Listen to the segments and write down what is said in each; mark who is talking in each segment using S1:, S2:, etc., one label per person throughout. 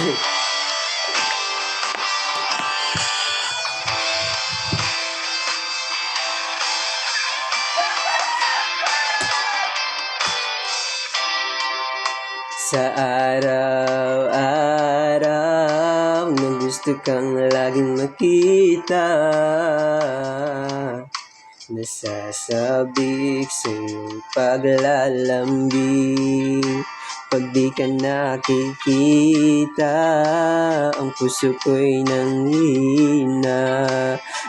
S1: Sa araw-araw na gusto kang laging makita, nasasabik sa iyong paglalambing. Pag di ka nakikita, ang puso ko'y nanghihina,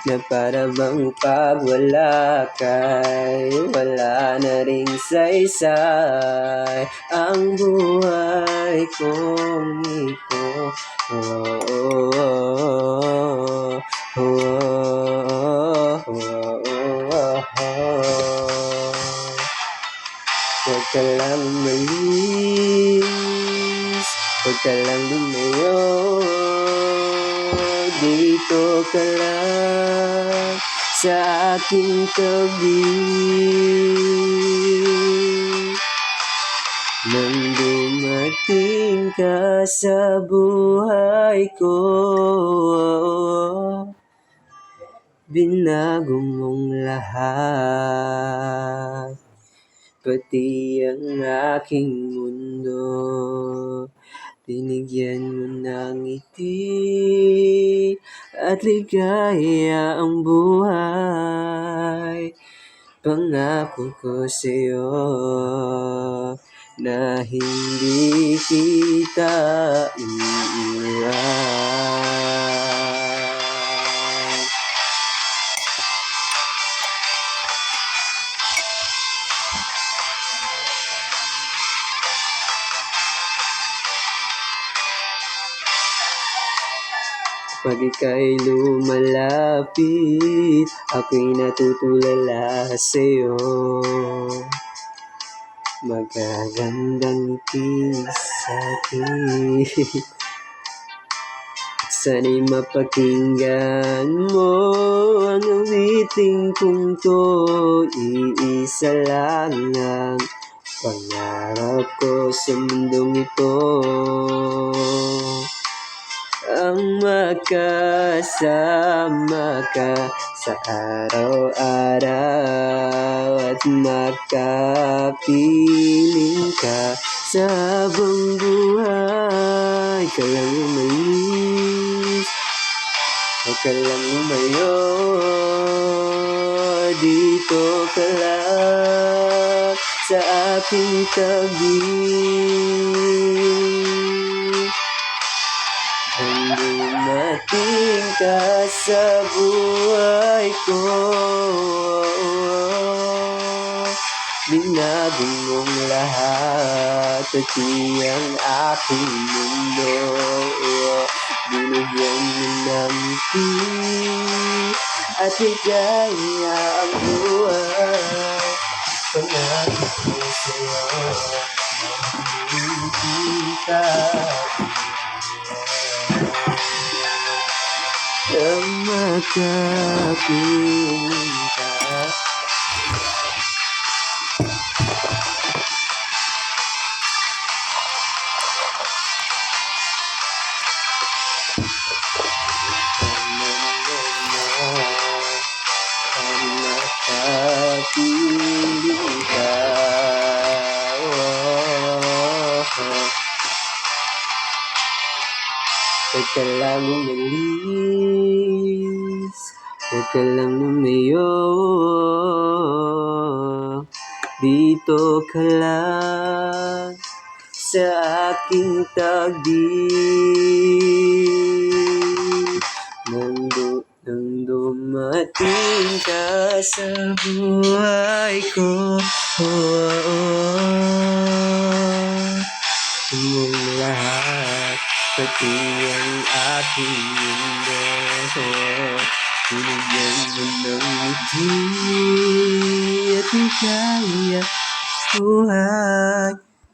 S1: na para bang pag wala ka'y wala na ring saysay ang buhay kong ito. Oh, oh, oh, oh, oh, oh, oh, oh. Huwag ka lang umalis, huwag ka lang lumayo, dito ka lang sa aking tabi. Nang dumating ka sa buhay ko, binago mong lahat, pati ang aking mundo. Binigyan mo ng ngiti at ligaya ang buhay. Pangako ko sa'yo na hindi kita iiwan. Pag ika'y lumalapit, ako'y natutulala sa'yo. Magagandang ngiti sa'kin. Sana'y mapakinggan mo ang awiting kong to. Iisa lang ang pangarap ko sa mundong ito, ang makasama ka sa araw-araw at makapiling ka sa habang buhay. Ka lang umalis, huwag ka lang lumayo, dito ka lang sa aking tabi. Nang dumating ka sa buhay ko, binago mong lahat, pati ang aking mundo. Binigyan mo ng ngiti at ligaya ang buhay. Pangako ko sa'yo na hindi kita ang makapiling ka. Ang makapiling ka. Huwag ka lang umalis, huwag ka lang lumayo, dito ka lang sa aking tabi. Nang dumating ka sa buhay ko, mong lahat, pati ang aking mundo. Binigyan mo ng ngiti at ligaya buhay.